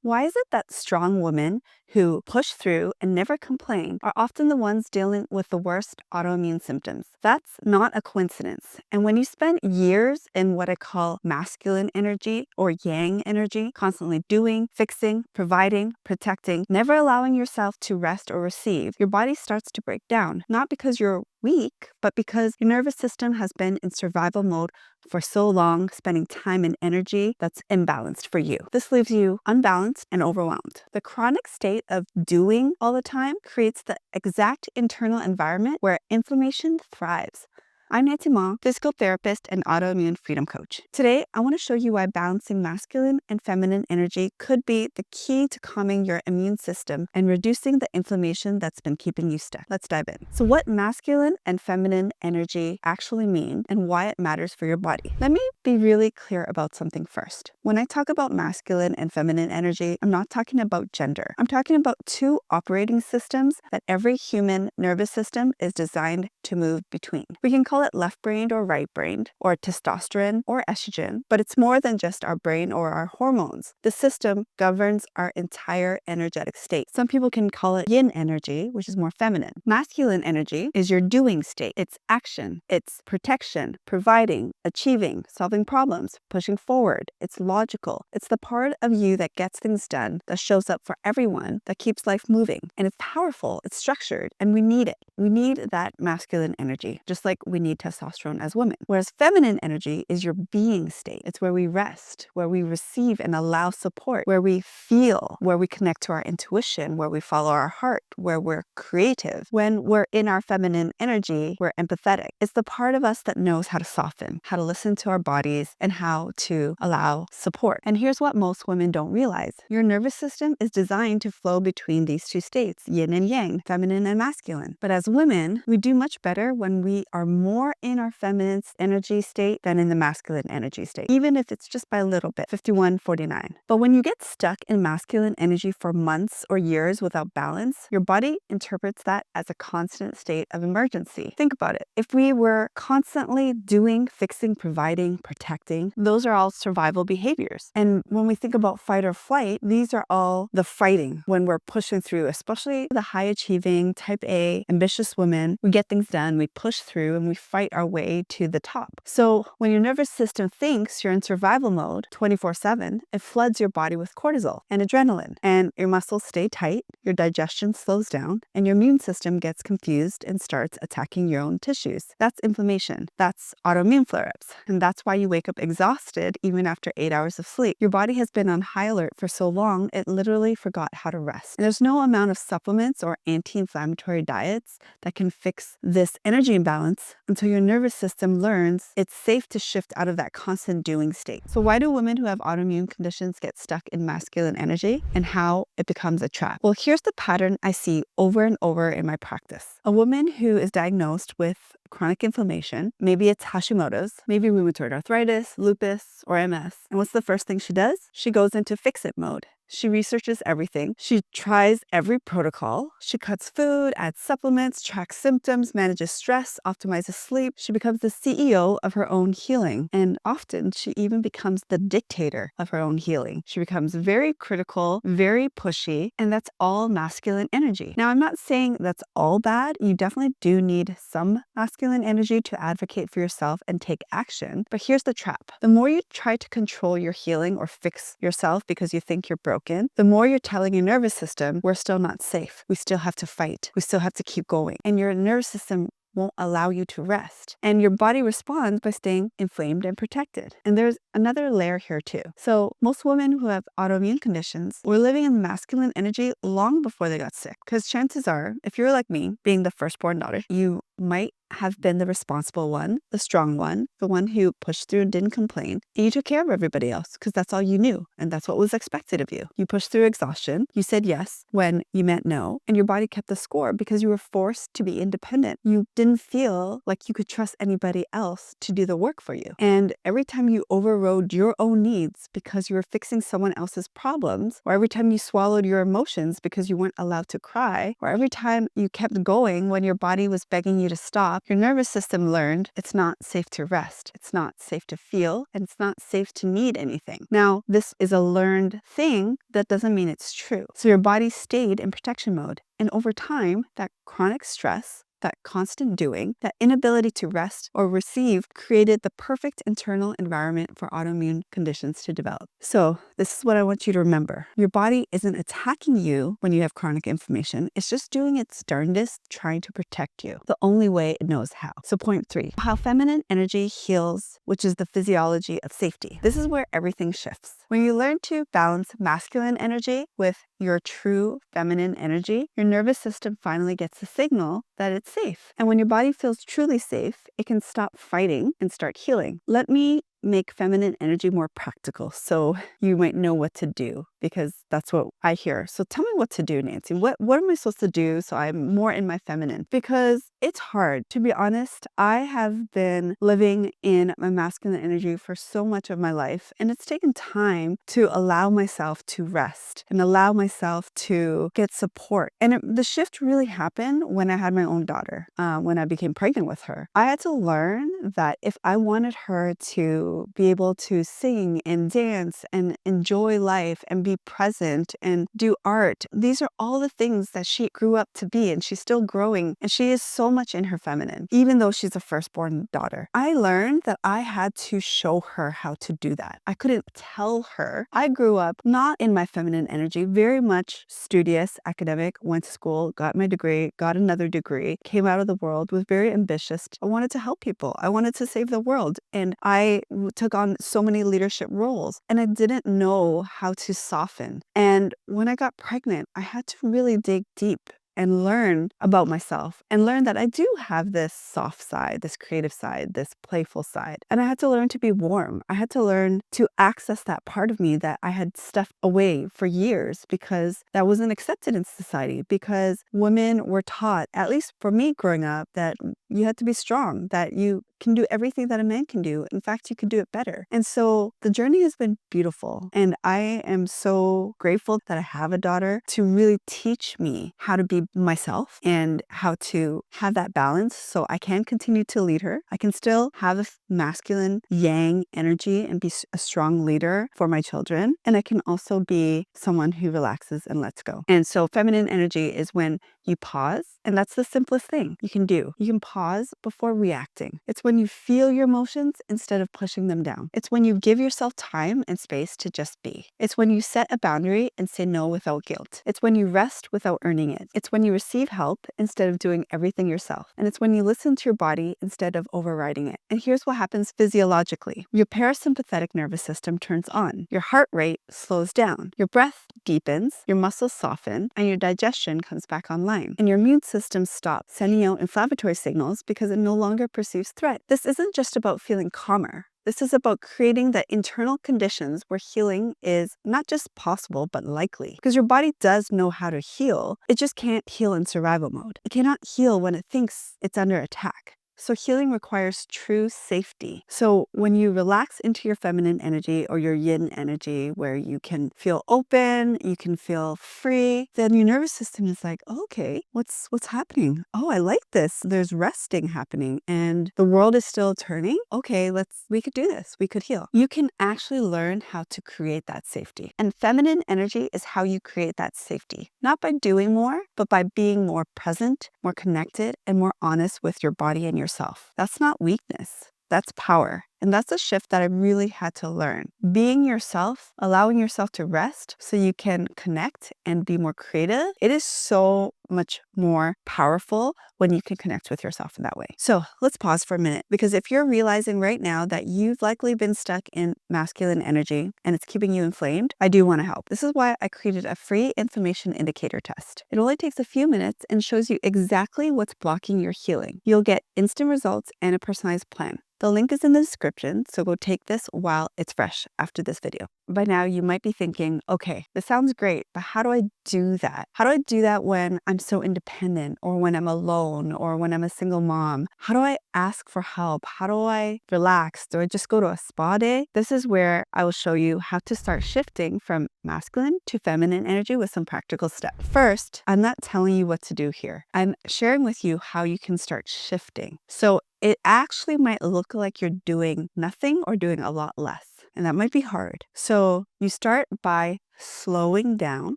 Why is it that strong women who push through and never complain are often the ones dealing with the worst autoimmune symptoms? That's not a coincidence. And when you spend years in what I call masculine energy or yang energy, constantly doing, fixing, providing, protecting, never allowing yourself to rest or receive, your body starts to break down, not because you're weak, but because your nervous system has been in survival mode for so long, spending time and energy that's imbalanced for you. This leaves you unbalanced and overwhelmed. The chronic state of doing all the time creates the exact internal environment where inflammation thrives. I'm Nancy Ma, physical therapist and autoimmune freedom coach. Today, I want to show you why balancing masculine and feminine energy could be the key to calming your immune system and reducing the inflammation that's been keeping you stuck. Let's dive in. So what masculine and feminine energy actually mean and why it matters for your body. Let me be really clear about something first. When I talk about masculine and feminine energy, I'm not talking about gender. I'm talking about two operating systems that every human nervous system is designed to move between. We can call it left-brained or right-brained, or testosterone or estrogen, but it's more than just our brain or our hormones. The system governs our entire energetic state. Some people can call it yin energy, which is more feminine. Masculine energy is your doing state. It's action, it's protection, providing, achieving, solving problems, pushing forward. It's logical. It's the part of you that gets things done, that shows up for everyone, that keeps life moving. And it's powerful, it's structured, and we need it. We need that masculine energy, just like we need testosterone as women. Whereas feminine energy is your being state. It's where we rest, where we receive and allow support, where we feel, where we connect to our intuition, where we follow our heart, where we're creative. When we're in our feminine energy, we're empathetic. It's the part of us that knows how to soften, how to listen to our bodies, and how to allow support. And here's what most women don't realize. Your nervous system is designed to flow between these two states, yin and yang, feminine and masculine. But as women, we do much better when we are more in our feminine energy state than in the masculine energy state, even if it's just by a little bit, 51-49. But when you get stuck in masculine energy for months or years without balance, your body interprets that as a constant state of emergency. Think about it. If we were constantly doing, fixing, providing, protecting, those are all survival behaviors. And when we think about fight or flight, these are all the fighting when we're pushing through, especially the high achieving, type A, ambitious women. We get things done, we push through, and we fight our way to the top. So when your nervous system thinks you're in survival mode 24/7, it floods your body with cortisol and adrenaline, and your muscles stay tight, your digestion slows down, and your immune system gets confused and starts attacking your own tissues. That's inflammation. That's autoimmune flare-ups. And that's why you wake up exhausted even after 8 hours of sleep. Your body has been on high alert for so long, it literally forgot how to rest. And there's no amount of supplements or anti-inflammatory diets that can fix this energy imbalance until your nervous system learns it's safe to shift out of that constant doing state. So why do women who have autoimmune conditions get stuck in masculine energy and how it becomes a trap? Well, here's the pattern I see over and over in my practice. A woman who is diagnosed with chronic inflammation, maybe it's Hashimoto's, maybe rheumatoid arthritis, lupus, or MS. And what's the first thing she does? She goes into fix-it mode. She researches everything. She tries every protocol. She cuts food, adds supplements, tracks symptoms, manages stress, optimizes sleep. She becomes the CEO of her own healing. And often she even becomes the dictator of her own healing. She becomes very critical, very pushy, and that's all masculine energy. Now, I'm not saying that's all bad. You definitely do need some masculine energy to advocate for yourself and take action. But here's the trap. The more you try to control your healing or fix yourself because you think you're broken, the more you're telling your nervous system, we're still not safe. We still have to fight. We still have to keep going. And your nervous system won't allow you to rest. And your body responds by staying inflamed and protected. And there's another layer here too. So most women who have autoimmune conditions were living in masculine energy long before they got sick. Because chances are, if you're like me, being the firstborn daughter, you might have been the responsible one, the strong one, the one who pushed through and didn't complain. And you took care of everybody else because that's all you knew. And that's what was expected of you. You pushed through exhaustion. You said yes when you meant no. And your body kept the score because you were forced to be independent. You didn't feel like you could trust anybody else to do the work for you. And every time you overrode your own needs because you were fixing someone else's problems, or every time you swallowed your emotions because you weren't allowed to cry, or every time you kept going when your body was begging you you to stop, your nervous system learned it's not safe to rest, it's not safe to feel, and it's not safe to need anything. Now, this is a learned thing. That doesn't mean it's true. So your body stayed in protection mode. And over time, that chronic stress, that constant doing, that inability to rest or receive created the perfect internal environment for autoimmune conditions to develop. So this is what I want you to remember. Your body isn't attacking you when you have chronic inflammation. It's just doing its darndest trying to protect you the only way it knows how. So point 3, how feminine energy heals, which is the physiology of safety. This is where everything shifts. When you learn to balance masculine energy with your true feminine energy, your nervous system finally gets the signal that it's safe. And when your body feels truly safe, it can stop fighting and start healing. Let me make feminine energy more practical so you might know what to do, because that's what I hear. So tell me what to do, Nancy. What am I supposed to do so I'm more in my feminine? Because it's hard. To be honest, I have been living in my masculine energy for so much of my life, and it's taken time to allow myself to rest and allow myself to get support. And the shift really happened when I had my own daughter, when I became pregnant with her. I had to learn that if I wanted her to be able to sing and dance and enjoy life and be present and do art, these are all the things that she grew up to be, and she's still growing, and she is so much in her feminine, even though she's a firstborn daughter. I learned that I had to show her how to do that. I couldn't tell her. I grew up not in my feminine energy, very much studious, academic, went to school, got my degree, got another degree, came out of the world, was very ambitious. I wanted to help people. I wanted to save the world. And I took on so many leadership roles, and I didn't know how to soften. And when I got pregnant, I had to really dig deep and learn about myself and learn that I do have this soft side, this creative side, this playful side. And I had to learn to be warm. I had to learn to access that part of me that I had stuffed away for years because that wasn't accepted in society, because women were taught, at least for me growing up, that you had to be strong, that you can do everything that a man can do. In fact, you can do it better. And so the journey has been beautiful. And I am so grateful that I have a daughter to really teach me how to be myself and how to have that balance so I can continue to lead her. I can still have a masculine yang energy and be a strong leader for my children. And I can also be someone who relaxes and lets go. And so feminine energy is when you pause, and that's the simplest thing you can do. You can pause before reacting. It's when you feel your emotions instead of pushing them down. It's when you give yourself time and space to just be. It's when you set a boundary and say no without guilt. It's when you rest without earning it. It's when you receive help instead of doing everything yourself. And it's when you listen to your body instead of overriding it. And here's what happens physiologically. Your parasympathetic nervous system turns on. Your heart rate slows down. Your breath deepens, your muscles soften, and your digestion comes back online. And your immune system stops sending out inflammatory signals because it no longer perceives threat. This isn't just about feeling calmer. This is about creating the internal conditions where healing is not just possible, but likely. Because your body does know how to heal. It just can't heal in survival mode. It cannot heal when it thinks it's under attack. So healing requires true safety. So when you relax into your feminine energy or your yin energy, where you can feel open, you can feel free, then your nervous system is like, oh, okay, what's happening? Oh, I like this. There's resting happening and the world is still turning. Okay, we could do this. We could heal. You can actually learn how to create that safety. And feminine energy is how you create that safety. Not by doing more, but by being more present, more connected, and more honest with your body and yourself. That's not weakness. That's power. And that's a shift that I really had to learn. Being yourself, allowing yourself to rest so you can connect and be more creative, it is so much more powerful when you can connect with yourself in that way. So let's pause for a minute, because if you're realizing right now that you've likely been stuck in masculine energy and it's keeping you inflamed, I do want to help. This is why I created a free inflammation indicator test. It only takes a few minutes and shows you exactly what's blocking your healing. You'll get instant results and a personalized plan. The link is in the description, so go take this while it's fresh after this video. by now you might be thinking, okay, this sounds great, but how do I do that? How do I do that when I'm so independent, or when I'm alone, or when I'm a single mom? How do I ask for help? How do I relax? Do I just go to a spa day? This is where I will show you how to start shifting from masculine to feminine energy with some practical steps. First, I'm not telling you what to do here. I'm sharing with you how you can start shifting. So it actually might look like you're doing nothing or doing a lot less. And that might be hard. So you start by slowing down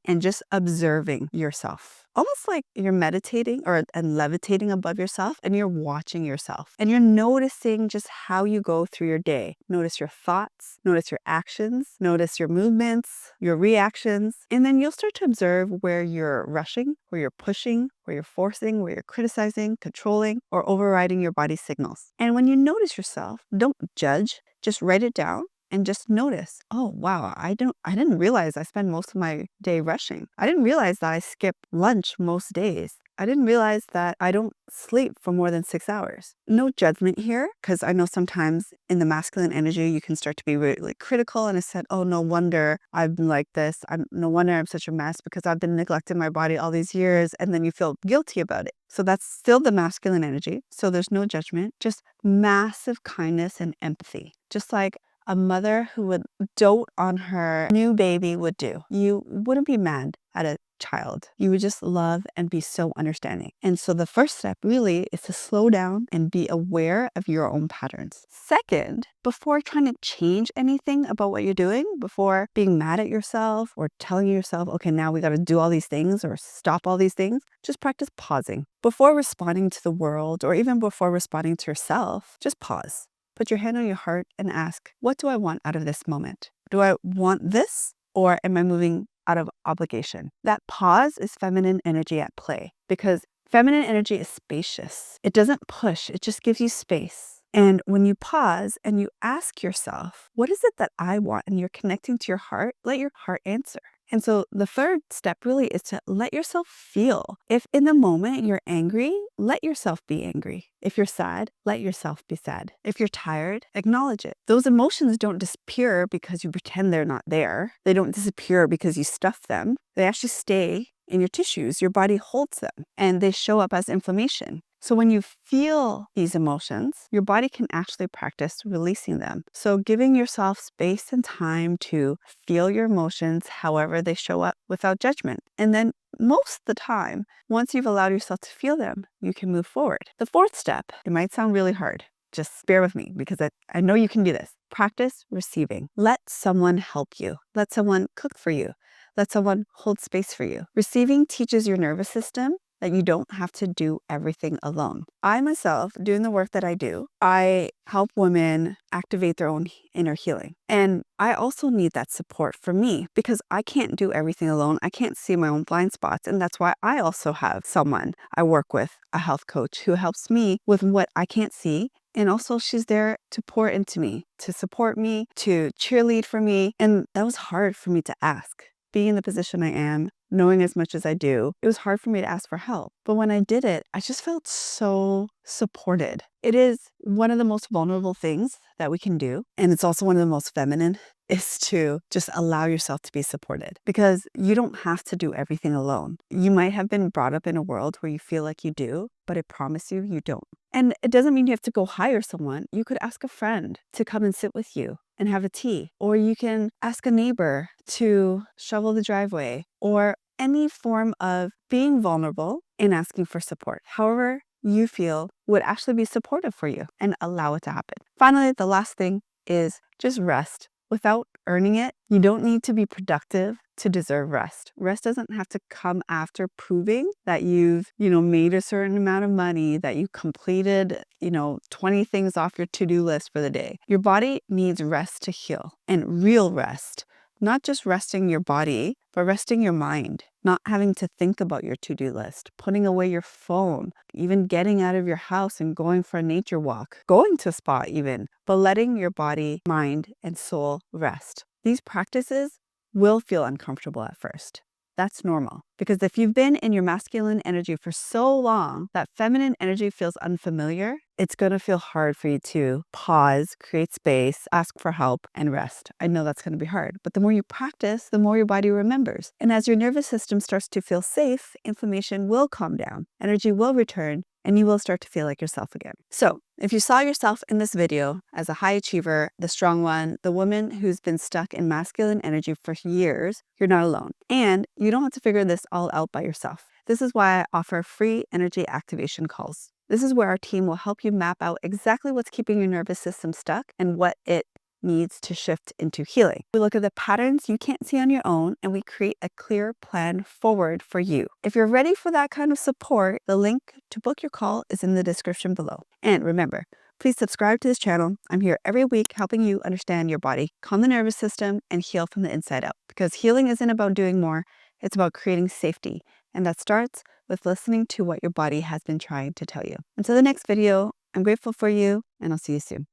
and just observing yourself. Almost like you're meditating and levitating above yourself, and you're watching yourself. And you're noticing just how you go through your day. Notice your thoughts, notice your actions, notice your movements, your reactions. And then you'll start to observe where you're rushing, where you're pushing, where you're forcing, where you're criticizing, controlling, or overriding your body's signals. And when you notice yourself, don't judge, just write it down. And just notice, oh, wow, I didn't realize I spend most of my day rushing. I didn't realize that I skip lunch most days. I didn't realize that I don't sleep for more than 6 hours. No judgment here, because I know sometimes in the masculine energy, you can start to be really critical. And I said, oh, no wonder I've been like this. No wonder I'm such a mess because I've been neglecting my body all these years. And then you feel guilty about it. So that's still the masculine energy. So there's no judgment, just massive kindness and empathy. Just like a mother who would dote on her new baby would do. You wouldn't be mad at a child. You would just love and be so understanding. And so the first step really is to slow down and be aware of your own patterns. Second, before trying to change anything about what you're doing, before being mad at yourself or telling yourself, okay, now we got to do all these things or stop all these things, just practice pausing. Before responding to the world or even before responding to yourself, just pause. Put your hand on your heart and ask, what do I want out of this moment? Do I want this, or am I moving out of obligation? That pause is feminine energy at play, because feminine energy is spacious. It doesn't push, it just gives you space. And when you pause and you ask yourself, what is it that I want? And you're connecting to your heart, let your heart answer. And so the third step really is to let yourself feel. If in the moment you're angry, let yourself be angry. If you're sad, let yourself be sad. If you're tired, acknowledge it. Those emotions don't disappear because you pretend they're not there. They don't disappear because you stuff them. They actually stay in your tissues. Your body holds them, and they show up as inflammation. So when you feel these emotions, your body can actually practice releasing them. So giving yourself space and time to feel your emotions however they show up without judgment. And then most of the time, once you've allowed yourself to feel them, you can move forward. The fourth step, it might sound really hard. Just bear with me because I know you can do this. Practice receiving. Let someone help you. Let someone cook for you. Let someone hold space for you. Receiving teaches your nervous system that you don't have to do everything alone. I myself, doing the work that I do, I help women activate their own inner healing. And I also need that support for me because I can't do everything alone. I can't see my own blind spots. And that's why I also have someone I work with, a health coach, who helps me with what I can't see. And also she's there to pour into me, to support me, to cheerlead for me. And that was hard for me to ask. Being in the position I am, knowing as much as I do, it was hard for me to ask for help. But when I did it, I just felt so supported. It is one of the most vulnerable things that we can do. And it's also one of the most feminine, is to just allow yourself to be supported, because you don't have to do everything alone. You might have been brought up in a world where you feel like you do, but I promise you, you don't. And it doesn't mean you have to go hire someone. You could ask a friend to come and sit with you and have a tea, or you can ask a neighbor to shovel the driveway, or any form of being vulnerable and asking for support. However you feel would actually be supportive for you, and allow it to happen. Finally, the last thing is just rest. Without earning it, you don't need to be productive to deserve rest. Rest doesn't have to come after proving that you've, made a certain amount of money, that you completed, 20 things off your to-do list for the day. Your body needs rest to heal, and real rest. Not just resting your body, but resting your mind. Not having to think about your to-do list, putting away your phone, even getting out of your house and going for a nature walk, going to a spa even, but letting your body, mind, and soul rest. These practices will feel uncomfortable at first. That's normal. Because if you've been in your masculine energy for so long that feminine energy feels unfamiliar, it's going to feel hard for you to pause, create space, ask for help, and rest. I know that's going to be hard, but the more you practice, the more your body remembers. And as your nervous system starts to feel safe, inflammation will calm down, energy will return, and you will start to feel like yourself again. So, if you saw yourself in this video as a high achiever, the strong one, the woman who's been stuck in masculine energy for years, you're not alone. And you don't have to figure this all out by yourself. This is why I offer free energy activation calls. This is where our team will help you map out exactly what's keeping your nervous system stuck and what it needs to shift into healing. We look at the patterns you can't see on your own, and we create a clear plan forward for you. If you're ready for that kind of support, the link to book your call is in the description below. And remember, please subscribe to this channel. I'm here every week helping you understand your body, calm the nervous system, and heal from the inside out. Because healing isn't about doing more, it's about creating safety. And that starts with listening to what your body has been trying to tell you. Until the next video, I'm grateful for you, and I'll see you soon.